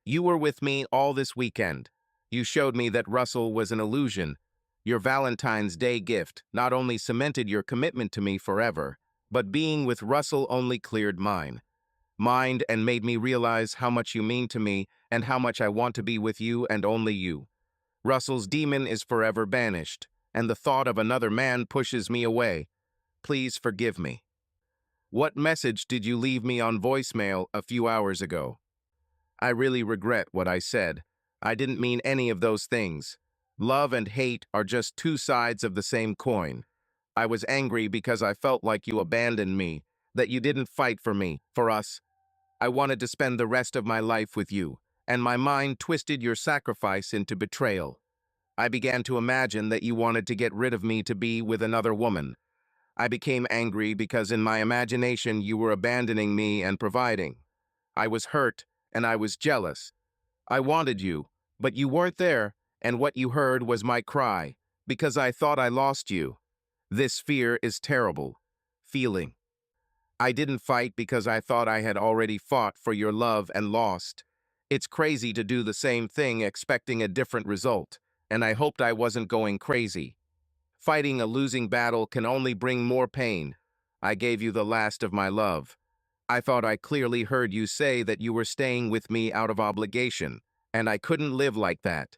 You were with me all this weekend. You showed me that Russell was an illusion. Your Valentine's Day gift not only cemented your commitment to me forever, but being with Russell only cleared mine. Mind and made me realize how much you mean to me and how much I want to be with you and only you. Russell's demon is forever banished, and the thought of another man pushes me away. Please forgive me. What message did you leave me on voicemail a few hours ago? I really regret what I said. I didn't mean any of those things. Love and hate are just two sides of the same coin. I was angry because I felt like you abandoned me, that you didn't fight for me, for us. I wanted to spend the rest of my life with you, and my mind twisted your sacrifice into betrayal. I began to imagine that you wanted to get rid of me to be with another woman. I became angry because in my imagination you were abandoning me and providing. I was hurt, and I was jealous. I wanted you, but you weren't there, and what you heard was my cry, because I thought I lost you. This fear is terrible. Feeling. I didn't fight because I thought I had already fought for your love and lost. It's crazy to do the same thing expecting a different result, and I hoped I wasn't going crazy. Fighting a losing battle can only bring more pain. I gave you the last of my love. I thought I clearly heard you say that you were staying with me out of obligation, and I couldn't live like that.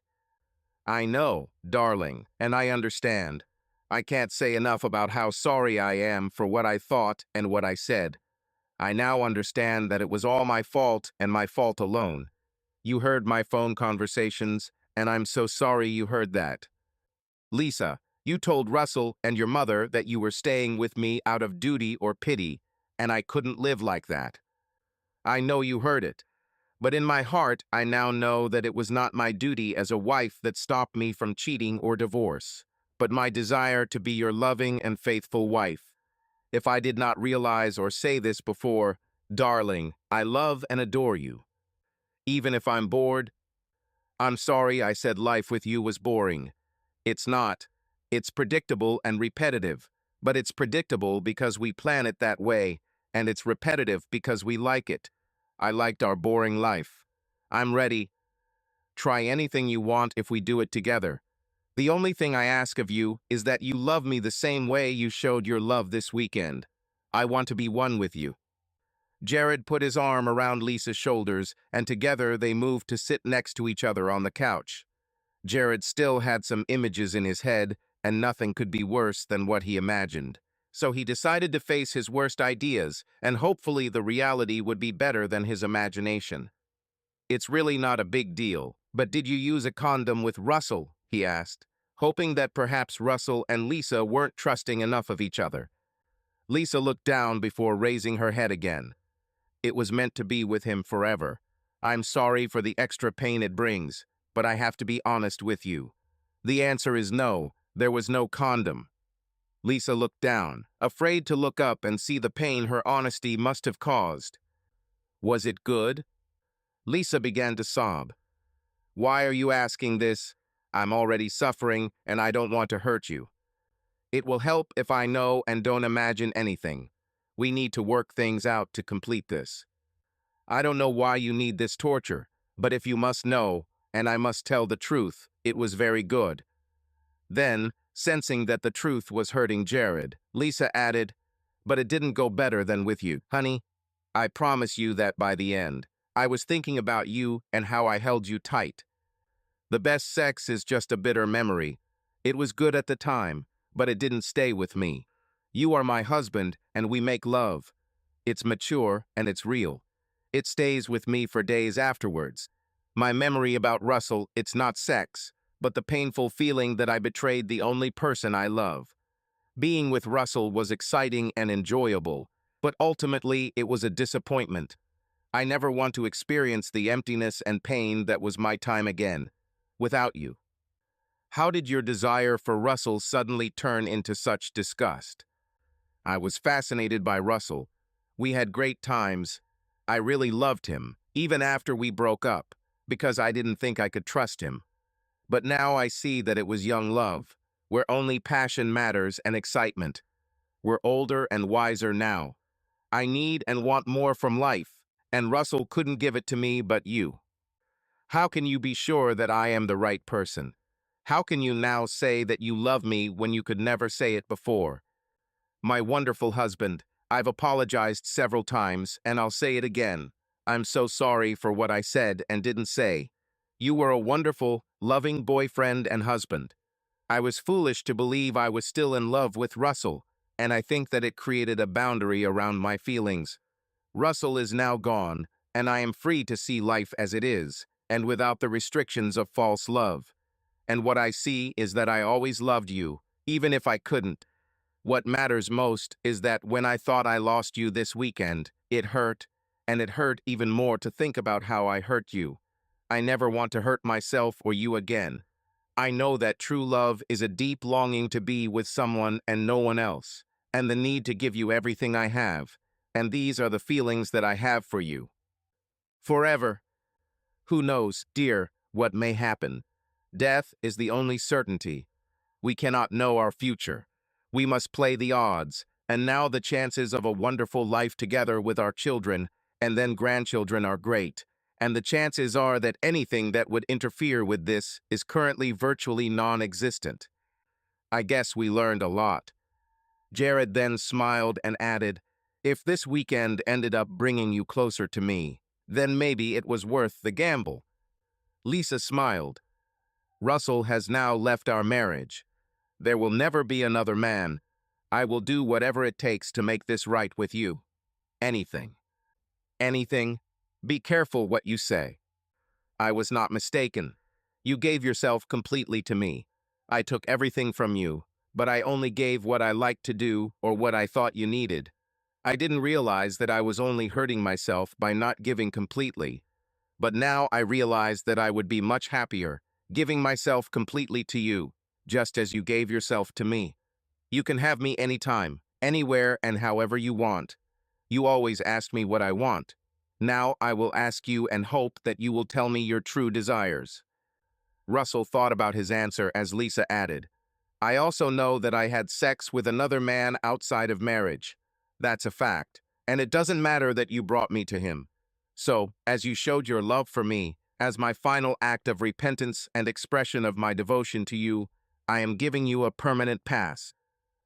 I know, darling, and I understand. I can't say enough about how sorry I am for what I thought and what I said. I now understand that it was all my fault and my fault alone. You heard my phone conversations, and I'm so sorry you heard that. Lisa, you told Russell and your mother that you were staying with me out of duty or pity, and I couldn't live like that. I know you heard it, but in my heart I now know that it was not my duty as a wife that stopped me from cheating or divorce, but my desire to be your loving and faithful wife. If I did not realize or say this before, darling, I love and adore you. Even if I'm bored, I'm sorry I said life with you was boring. It's not. It's predictable and repetitive, but it's predictable because we plan it that way, and it's repetitive because we like it. I liked our boring life. I'm ready. Try anything you want if we do it together. The only thing I ask of you is that you love me the same way you showed your love this weekend. I want to be one with you. Jared put his arm around Lisa's shoulders, and together they moved to sit next to each other on the couch. Jared still had some images in his head, and nothing could be worse than what he imagined. So he decided to face his worst ideas, and hopefully the reality would be better than his imagination. It's really not a big deal, but did you use a condom with Russell? He asked, hoping that perhaps Russell and Lisa weren't trusting enough of each other. Lisa looked down before raising her head again. It was meant to be with him forever. I'm sorry for the extra pain it brings, but I have to be honest with you. The answer is no, there was no condom. Lisa looked down, afraid to look up and see the pain her honesty must have caused. Was it good? Lisa began to sob. Why are you asking this? I'm already suffering, and I don't want to hurt you. It will help if I know and don't imagine anything. We need to work things out to complete this. I don't know why you need this torture, but if you must know, and I must tell the truth, it was very good. Then, sensing that the truth was hurting Jared, Lisa added, "But it didn't go better than with you, honey. I promise you that by the end, I was thinking about you and how I held you tight. The best sex is just a bitter memory. It was good at the time, but it didn't stay with me. You are my husband, and we make love. It's mature and it's real. It stays with me for days afterwards. My memory about Russell, it's not sex, but the painful feeling that I betrayed the only person I love. Being with Russell was exciting and enjoyable, but ultimately it was a disappointment. I never want to experience the emptiness and pain that was my time again, without you." How did your desire for Russell suddenly turn into such disgust? I was fascinated by Russell. We had great times. I really loved him, even after we broke up, because I didn't think I could trust him. But now I see that it was young love, where only passion matters and excitement. We're older and wiser now. I need and want more from life, and Russell couldn't give it to me but you. How can you be sure that I am the right person? How can you now say that you love me when you could never say it before? My wonderful husband, I've apologized several times, and I'll say it again. I'm so sorry for what I said and didn't say. You were a wonderful, loving boyfriend and husband. I was foolish to believe I was still in love with Russell, and I think that it created a boundary around my feelings. Russell is now gone, and I am free to see life as it is, and without the restrictions of false love. And what I see is that I always loved you, even if I couldn't. What matters most is that when I thought I lost you this weekend, it hurt, and it hurt even more to think about how I hurt you. I never want to hurt myself or you again. I know that true love is a deep longing to be with someone and no one else, and the need to give you everything I have, and these are the feelings that I have for you. Forever. Who knows, dear, what may happen? Death is the only certainty. We cannot know our future. We must play the odds, and now the chances of a wonderful life together with our children and then grandchildren are great, and the chances are that anything that would interfere with this is currently virtually non-existent. I guess we learned a lot. Jared then smiled and added, "If this weekend ended up bringing you closer to me, then maybe it was worth the gamble." Lisa smiled. "Russell has now left our marriage. There will never be another man. I will do whatever it takes to make this right with you. Anything." Anything? Be careful what you say. I was not mistaken. You gave yourself completely to me. I took everything from you, but I only gave what I liked to do or what I thought you needed. I didn't realize that I was only hurting myself by not giving completely. But now I realize that I would be much happier, giving myself completely to you, just as you gave yourself to me. You can have me anytime, anywhere, and however you want. You always ask me what I want. Now I will ask you and hope that you will tell me your true desires." Russell thought about his answer as Lisa added, "I also know that I had sex with another man outside of marriage. That's a fact, and it doesn't matter that you brought me to him. So, as you showed your love for me, as my final act of repentance and expression of my devotion to you, I am giving you a permanent pass.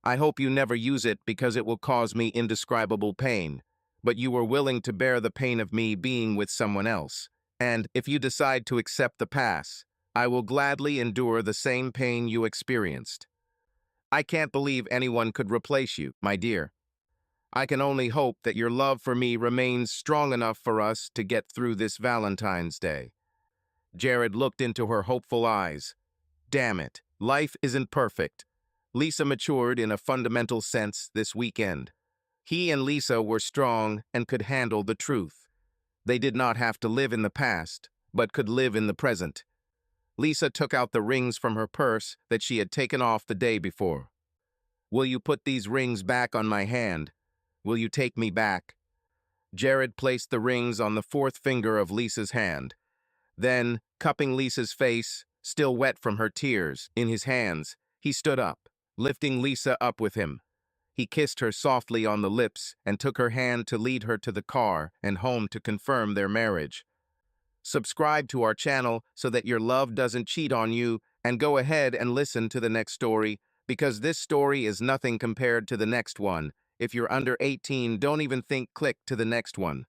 I hope you never use it because it will cause me indescribable pain, but you were willing to bear the pain of me being with someone else. And if you decide to accept the pass, I will gladly endure the same pain you experienced. I can't believe anyone could replace you, my dear. I can only hope that your love for me remains strong enough for us to get through this Valentine's Day." Jared looked into her hopeful eyes. Damn it, life isn't perfect. Lisa matured in a fundamental sense this weekend. He and Lisa were strong and could handle the truth. They did not have to live in the past, but could live in the present. Lisa took out the rings from her purse that she had taken off the day before. "Will you put these rings back on my hand? Will you take me back?" Jared placed the rings on the fourth finger of Lisa's hand. Then, cupping Lisa's face, still wet from her tears, in his hands, he stood up, lifting Lisa up with him. He kissed her softly on the lips and took her hand to lead her to the car and home to confirm their marriage. Subscribe to our channel so that your love doesn't cheat on you And go ahead and listen to the next story, because this story is nothing compared to the next one. If you're under 18, don't even think click to the next one.